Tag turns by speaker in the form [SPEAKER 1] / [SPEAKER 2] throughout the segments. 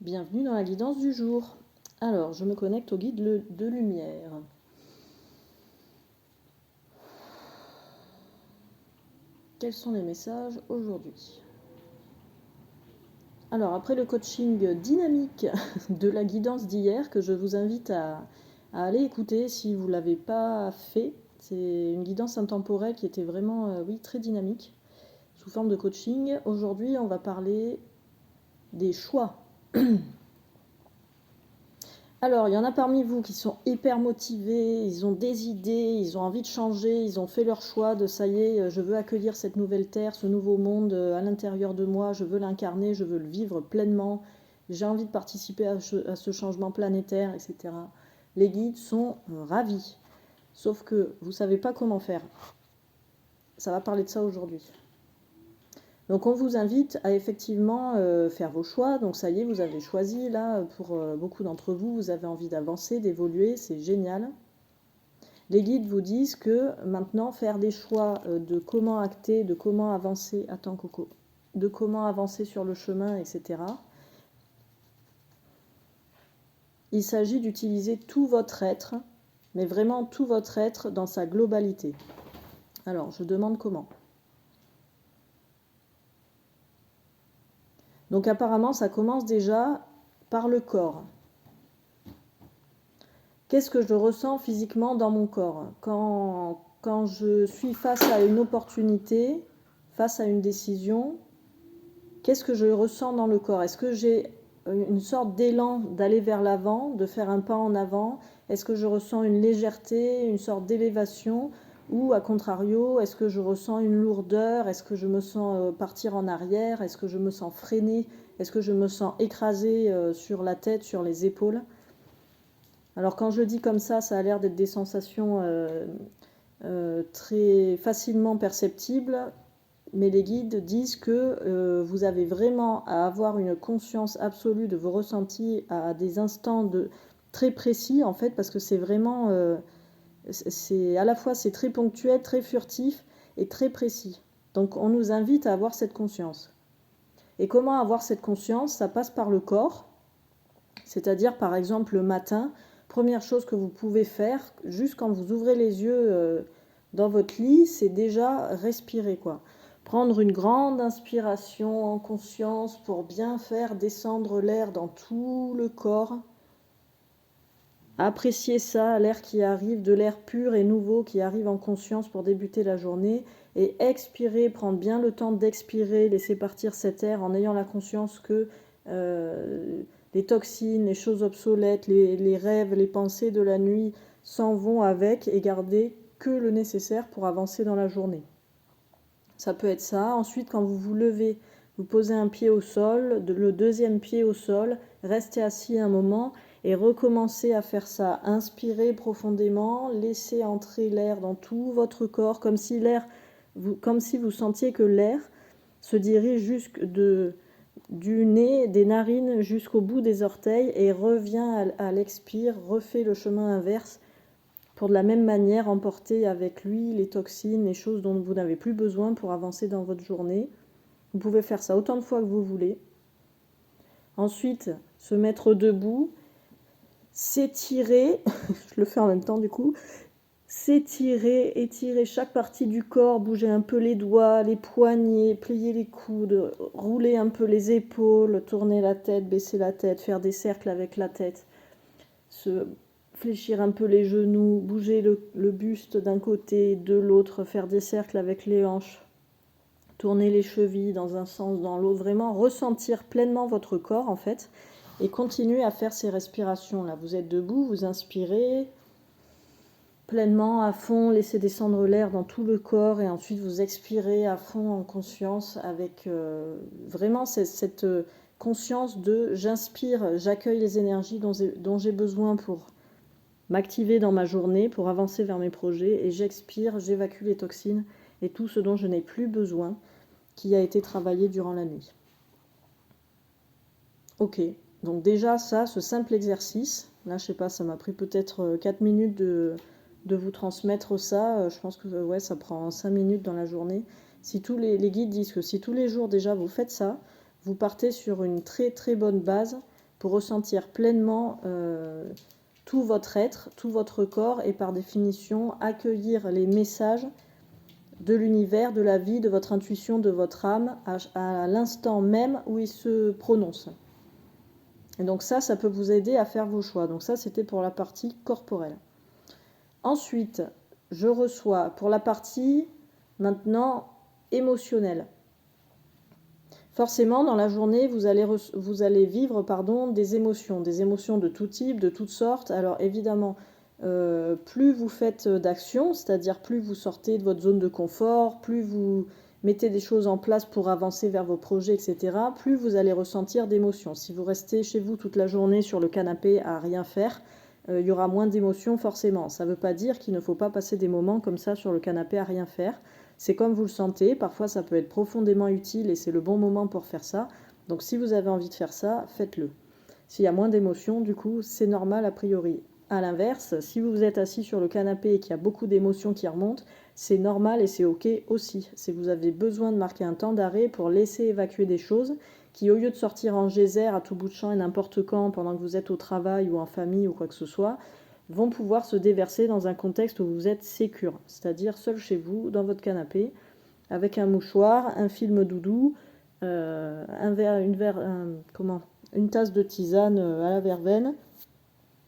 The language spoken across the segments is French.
[SPEAKER 1] Bienvenue dans la guidance du jour. Alors, je me connecte au guide de lumière. Quels sont les messages aujourd'hui? Alors, après le coaching dynamique de la guidance d'hier, que je vous invite à aller écouter si vous ne l'avez pas fait, c'est une guidance intemporelle qui était vraiment très dynamique, sous forme de coaching. Aujourd'hui, on va parler des choix. Alors, il y en a parmi vous qui sont hyper motivés, ils ont des idées, ils ont envie de changer, ils ont fait leur choix de ça y est, je veux accueillir cette nouvelle terre, ce nouveau monde à l'intérieur de moi, je veux l'incarner, je veux le vivre pleinement, j'ai envie de participer à ce changement planétaire, etc. Les guides sont ravis, sauf que vous ne savez pas comment faire. Ça va parler de ça aujourd'hui. Donc on vous invite à effectivement faire vos choix. Donc ça y est, vous avez choisi là, pour beaucoup d'entre vous, vous avez envie d'avancer, d'évoluer, c'est génial. Les guides vous disent que maintenant faire des choix de comment acter, de comment avancer, attends Coco, de comment avancer sur le chemin, etc. Il s'agit d'utiliser tout votre être, mais vraiment tout votre être dans sa globalité. Alors je demande comment. Donc apparemment, ça commence déjà par le corps. Qu'est-ce que je ressens physiquement dans mon corps quand je suis face à une opportunité, face à une décision? Qu'est-ce que je ressens dans le corps? Est-ce que j'ai une sorte d'élan d'aller vers l'avant, de faire un pas en avant? Est-ce que je ressens une légèreté, une sorte d'élévation? Ou à contrario, est-ce que je ressens une lourdeur? Est-ce que je me sens partir en arrière? Est-ce que je me sens freiner? Est-ce que je me sens écraser sur la tête, sur les épaules? Alors quand je dis comme ça a l'air d'être des sensations très facilement perceptibles, mais les guides disent que vous avez vraiment à avoir une conscience absolue de vos ressentis à des instants très précis en fait, parce que c'est vraiment, c'est à la fois c'est très ponctuel, très furtif et très précis. Donc on nous invite à avoir cette conscience. Et comment avoir cette conscience? Ça passe par le corps, c'est-à-dire par exemple le matin. Première chose que vous pouvez faire, juste quand vous ouvrez les yeux dans votre lit, c'est déjà respirer quoi. Prendre une grande inspiration en conscience pour bien faire descendre l'air dans tout le corps. Apprécier ça, l'air qui arrive, de l'air pur et nouveau qui arrive en conscience pour débuter la journée. Et expirer, prendre bien le temps d'expirer, laisser partir cet air en ayant la conscience que les toxines, les choses obsolètes, les rêves, les pensées de la nuit s'en vont avec et garder que le nécessaire pour avancer dans la journée. Ça peut être ça. Ensuite, quand vous vous levez, vous posez un pied au sol, le deuxième pied au sol, restez assis un moment et recommencez à faire ça. Inspirez profondément, laissez entrer l'air dans tout votre corps, comme si vous sentiez que l'air se dirige du nez, des narines jusqu'au bout des orteils et revient à l'expire, refait le chemin inverse pour de la même manière emporter avec lui les toxines, les choses dont vous n'avez plus besoin pour avancer dans votre journée. Vous pouvez faire ça autant de fois que vous voulez. Ensuite, se mettre debout, s'étirer, je le fais en même temps du coup, s'étirer, étirer chaque partie du corps, bouger un peu les doigts, les poignets, plier les coudes, rouler un peu les épaules, tourner la tête, baisser la tête, faire des cercles avec la tête, se fléchir un peu les genoux, bouger le buste d'un côté, de l'autre, faire des cercles avec les hanches, tourner les chevilles dans un sens, dans l'autre, vraiment ressentir pleinement votre corps en fait, et continuer à faire ces respirations là. Vous êtes debout, vous inspirez pleinement à fond, laissez descendre l'air dans tout le corps et ensuite vous expirez à fond en conscience avec vraiment cette conscience de j'inspire, j'accueille les énergies dont j'ai besoin pour m'activer dans ma journée, pour avancer vers mes projets, et j'expire, j'évacue les toxines et tout ce dont je n'ai plus besoin qui a été travaillé durant la nuit. Ok, donc déjà ça, ce simple exercice, là je sais pas, ça m'a pris peut-être 4 minutes de vous transmettre ça, je pense que ouais, ça prend 5 minutes dans la journée. Si les guides disent que si tous les jours déjà vous faites ça, vous partez sur une très très bonne base pour ressentir pleinement tout votre être, tout votre corps et par définition accueillir les messages de l'univers, de la vie, de votre intuition, de votre âme à l'instant même où ils se prononcent. Et donc ça peut vous aider à faire vos choix. Donc ça, c'était pour la partie corporelle. Ensuite, je reçois pour la partie maintenant émotionnelle. Forcément, dans la journée, vous allez vivre des émotions de tout type, de toutes sortes. Alors évidemment, plus vous faites d'actions, c'est-à-dire plus vous sortez de votre zone de confort, plus vous mettez des choses en place pour avancer vers vos projets, etc., plus vous allez ressentir d'émotions. Si vous restez chez vous toute la journée sur le canapé à rien faire, il y aura moins d'émotions forcément. Ça ne veut pas dire qu'il ne faut pas passer des moments comme ça sur le canapé à rien faire. C'est comme vous le sentez, parfois ça peut être profondément utile et c'est le bon moment pour faire ça. Donc si vous avez envie de faire ça, faites-le. S'il y a moins d'émotions, du coup, c'est normal a priori. À l'inverse, si vous êtes assis sur le canapé et qu'il y a beaucoup d'émotions qui remontent, c'est normal et c'est ok aussi. Si vous avez besoin de marquer un temps d'arrêt pour laisser évacuer des choses qui, au lieu de sortir en geyser à tout bout de champ et n'importe quand, pendant que vous êtes au travail ou en famille ou quoi que ce soit, vont pouvoir se déverser dans un contexte où vous êtes sécure, c'est-à-dire seul chez vous, dans votre canapé, avec un mouchoir, un film doudou, une tasse de tisane à la verveine,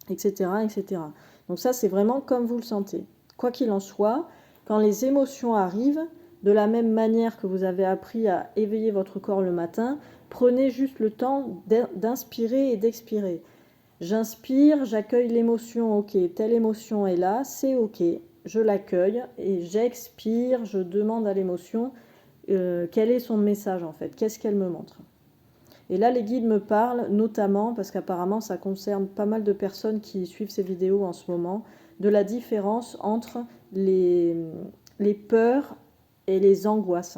[SPEAKER 1] etc., etc. Donc ça, c'est vraiment comme vous le sentez. Quoi qu'il en soit, quand les émotions arrivent, de la même manière que vous avez appris à éveiller votre corps le matin, prenez juste le temps d'inspirer et d'expirer. J'inspire, j'accueille l'émotion, ok, telle émotion est là, c'est ok, je l'accueille et j'expire, je demande à l'émotion quel est son message en fait, qu'est-ce qu'elle me montre. Et là, les guides me parlent notamment, parce qu'apparemment ça concerne pas mal de personnes qui suivent ces vidéos en ce moment, de la différence entre les peurs et les angoisses,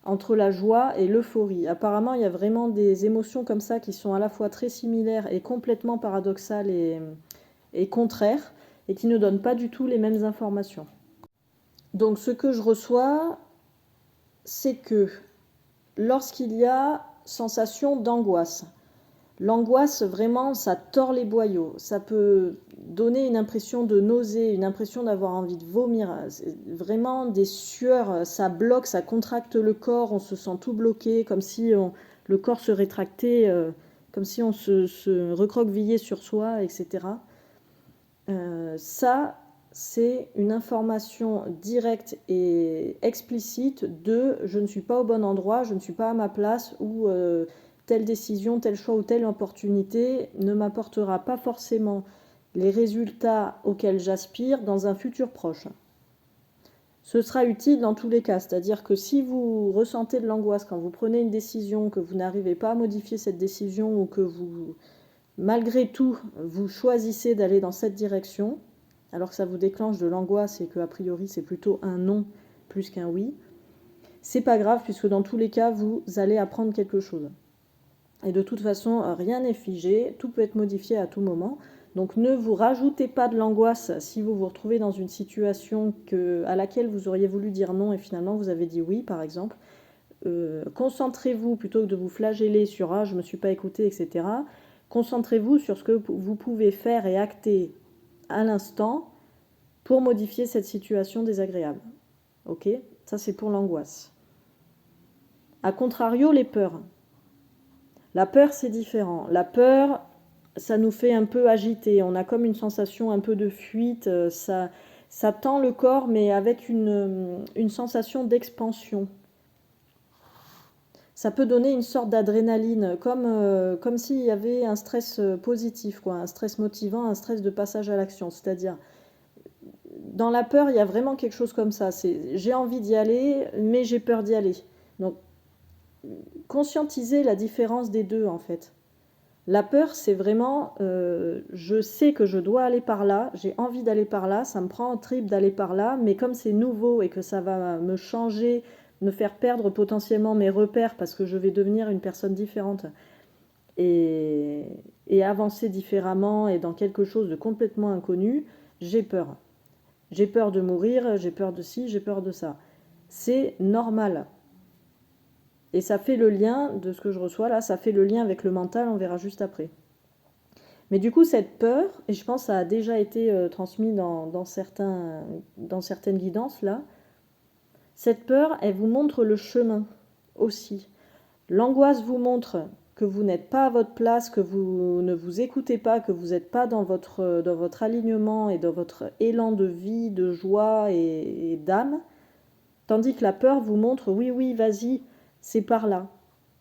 [SPEAKER 1] entre la joie et l'euphorie. Apparemment, il y a vraiment des émotions comme ça qui sont à la fois très similaires et complètement paradoxales et contraires, et qui ne donnent pas du tout les mêmes informations. Donc ce que je reçois, c'est que lorsqu'il y a sensation d'angoisse, l'angoisse, vraiment, ça tord les boyaux. Ça peut donner une impression de nausée, une impression d'avoir envie de vomir. Vraiment, des sueurs, ça bloque, ça contracte le corps. On se sent tout bloqué, comme si le corps se rétractait, comme si on se recroquevillait sur soi, etc. Ça, c'est une information directe et explicite de « je ne suis pas au bon endroit, je ne suis pas à ma place » ou telle décision, tel choix ou telle opportunité ne m'apportera pas forcément les résultats auxquels j'aspire dans un futur proche. Ce sera utile dans tous les cas, c'est-à-dire que si vous ressentez de l'angoisse quand vous prenez une décision, que vous n'arrivez pas à modifier cette décision ou que vous, malgré tout, vous choisissez d'aller dans cette direction, alors que ça vous déclenche de l'angoisse et qu'a priori c'est plutôt un non plus qu'un oui, c'est pas grave puisque dans tous les cas, vous allez apprendre quelque chose. Et de toute façon, rien n'est figé, tout peut être modifié à tout moment. Donc ne vous rajoutez pas de l'angoisse si vous vous retrouvez dans une situation à laquelle vous auriez voulu dire non et finalement vous avez dit oui, par exemple. Concentrez-vous, plutôt que de vous flageller sur « ah, je ne me suis pas écouté », etc. Concentrez-vous sur ce que vous pouvez faire et acter à l'instant pour modifier cette situation désagréable. Ok ? Ça, c'est pour l'angoisse. A contrario, les peurs. La peur, c'est différent. La peur, ça nous fait un peu agiter. On a comme une sensation un peu de fuite. Ça tend le corps, mais avec une sensation d'expansion. Ça peut donner une sorte d'adrénaline, comme s'il y avait un stress positif, quoi, un stress motivant, un stress de passage à l'action. C'est-à-dire, dans la peur, il y a vraiment quelque chose comme ça. J'ai envie d'y aller, mais j'ai peur d'y aller. Donc, conscientiser la différence des deux, en fait. La peur, c'est vraiment, je sais que je dois aller par là, j'ai envie d'aller par là, ça me prend en trip d'aller par là, mais comme c'est nouveau et que ça va me changer, me faire perdre potentiellement mes repères parce que je vais devenir une personne différente et avancer différemment et dans quelque chose de complètement inconnu, j'ai peur. J'ai peur de mourir, j'ai peur de ci, j'ai peur de ça. C'est normal. Et ça fait le lien, de ce que je reçois là, ça fait le lien avec le mental, on verra juste après. Mais du coup, cette peur, et je pense que ça a déjà été transmis dans certaines guidances là, cette peur, elle vous montre le chemin aussi. L'angoisse vous montre que vous n'êtes pas à votre place, que vous ne vous écoutez pas, que vous n'êtes pas dans votre alignement et dans votre élan de vie, de joie et d'âme. Tandis que la peur vous montre, oui, oui, vas-y, c'est par là.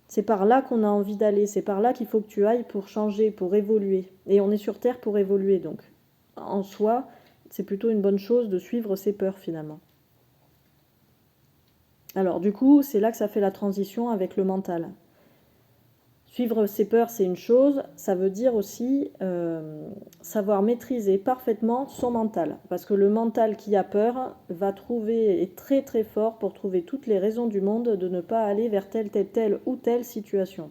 [SPEAKER 1] C'est par là qu'on a envie d'aller, c'est par là qu'il faut que tu ailles pour changer, pour évoluer. Et on est sur Terre pour évoluer, donc en soi, c'est plutôt une bonne chose de suivre ses peurs finalement. Alors du coup, c'est là que ça fait la transition avec le mental. Suivre ses peurs, c'est une chose, ça veut dire aussi savoir maîtriser parfaitement son mental. Parce que le mental qui a peur va trouver, est très très fort pour trouver toutes les raisons du monde de ne pas aller vers telle ou telle situation.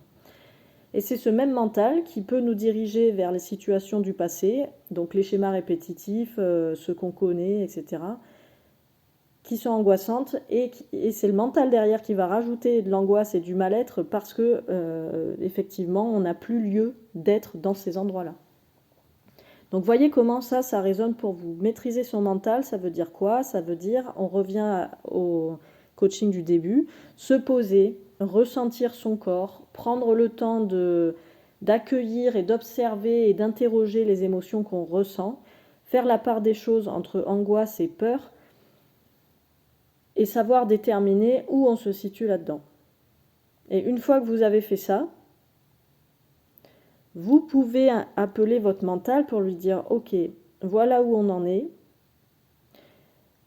[SPEAKER 1] Et c'est ce même mental qui peut nous diriger vers les situations du passé, donc les schémas répétitifs, ceux qu'on connaît, etc., qui sont angoissantes, et c'est le mental derrière qui va rajouter de l'angoisse et du mal-être parce que effectivement on n'a plus lieu d'être dans ces endroits-là. Donc voyez comment ça résonne pour vous. Maîtriser son mental, ça veut dire quoi? Ça veut dire, on revient au coaching du début, se poser, ressentir son corps, prendre le temps d'accueillir et d'observer et d'interroger les émotions qu'on ressent, faire la part des choses entre angoisse et peur, et savoir déterminer où on se situe là-dedans. Et une fois que vous avez fait ça, vous pouvez appeler votre mental pour lui dire « Ok, voilà où on en est.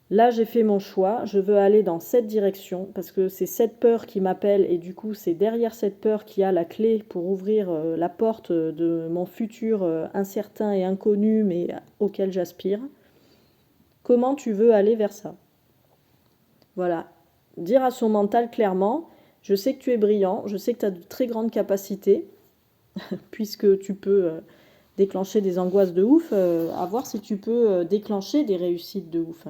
[SPEAKER 1] Là, j'ai fait mon choix. Je veux aller dans cette direction parce que c'est cette peur qui m'appelle et du coup, c'est derrière cette peur qu'il y a la clé pour ouvrir la porte de mon futur incertain et inconnu mais auquel j'aspire. Comment tu veux aller vers ça ?» Voilà. Dire à son mental clairement, je sais que tu es brillant, je sais que tu as de très grandes capacités, puisque tu peux déclencher des angoisses de ouf, à voir si tu peux déclencher des réussites de ouf.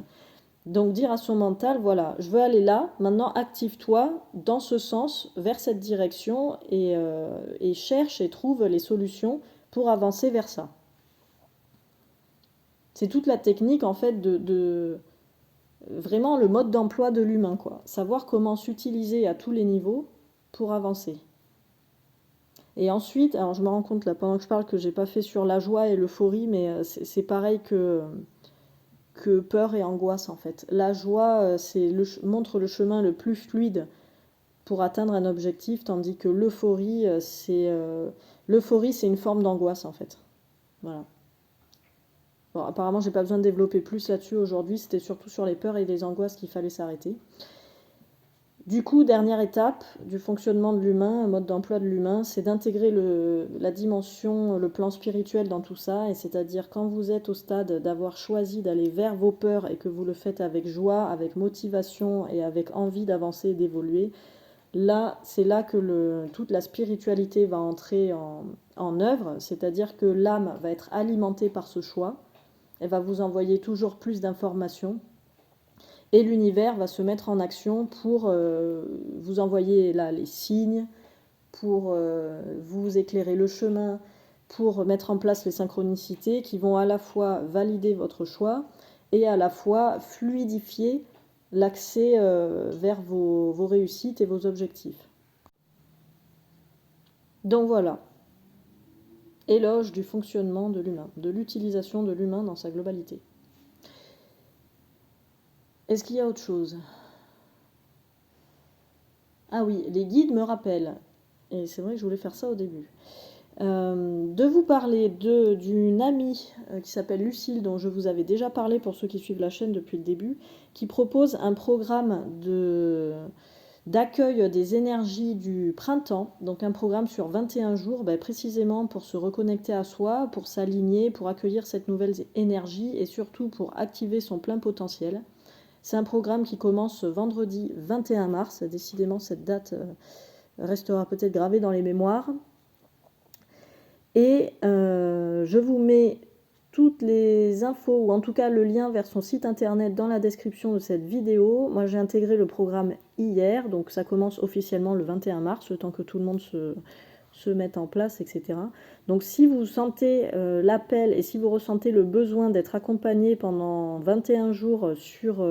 [SPEAKER 1] Donc dire à son mental, voilà, je veux aller là, maintenant active-toi dans ce sens, vers cette direction, et cherche et trouve les solutions pour avancer vers ça. C'est toute la technique en fait de vraiment le mode d'emploi de l'humain, quoi. Savoir comment s'utiliser à tous les niveaux pour avancer. Et ensuite, alors je me rends compte là pendant que je parle que j'ai pas fait sur la joie et l'euphorie, mais c'est pareil que peur et angoisse en fait. La joie, montre le chemin le plus fluide pour atteindre un objectif, tandis que l'euphorie, c'est une forme d'angoisse en fait. Voilà. Bon, apparemment, j'ai pas besoin de développer plus là-dessus aujourd'hui, c'était surtout sur les peurs et les angoisses qu'il fallait s'arrêter. Du coup, dernière étape du fonctionnement de l'humain, un mode d'emploi de l'humain, c'est d'intégrer la dimension, le plan spirituel dans tout ça, et c'est-à-dire quand vous êtes au stade d'avoir choisi d'aller vers vos peurs et que vous le faites avec joie, avec motivation et avec envie d'avancer et d'évoluer, là, c'est là que toute la spiritualité va entrer en œuvre, c'est-à-dire que l'âme va être alimentée par ce choix, elle va vous envoyer toujours plus d'informations, et l'univers va se mettre en action pour vous envoyer là les signes, pour vous éclairer le chemin, pour mettre en place les synchronicités qui vont à la fois valider votre choix et à la fois fluidifier l'accès vers vos réussites et vos objectifs. Donc voilà, éloge du fonctionnement de l'humain, de l'utilisation de l'humain dans sa globalité. Est-ce qu'il y a autre chose? Ah oui, les guides me rappellent, et c'est vrai que je voulais faire ça au début, de vous parler d'une amie qui s'appelle Lucille, dont je vous avais déjà parlé pour ceux qui suivent la chaîne depuis le début, qui propose un programme d'accueil des énergies du printemps, donc un programme sur 21 jours, précisément pour se reconnecter à soi, pour s'aligner, pour accueillir cette nouvelle énergie et surtout pour activer son plein potentiel. C'est un programme qui commence vendredi 21 mars. Décidément, cette date restera peut-être gravée dans les mémoires. Et je vous mets toutes les infos, ou en tout cas le lien vers son site internet dans la description de cette vidéo. Moi, j'ai intégré le programme hier, donc ça commence officiellement le 21 mars, le temps que tout le monde se mettent en place, etc. Donc si vous sentez l'appel et si vous ressentez le besoin d'être accompagné pendant 21 jours sur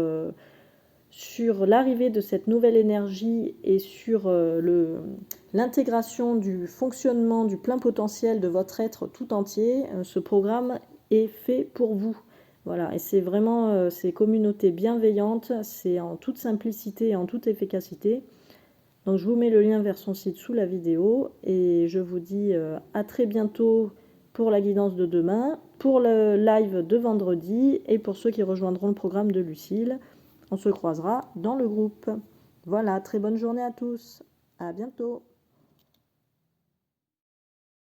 [SPEAKER 1] l'arrivée de cette nouvelle énergie et sur l'intégration du fonctionnement du plein potentiel de votre être tout entier, ce programme est fait pour vous. Voilà, et c'est vraiment ces communautés bienveillantes, c'est en toute simplicité et en toute efficacité. Donc je vous mets le lien vers son site sous la vidéo et je vous dis à très bientôt pour la guidance de demain, pour le live de vendredi et pour ceux qui rejoindront le programme de Lucille. On se croisera dans le groupe. Voilà, très bonne journée à tous. À bientôt.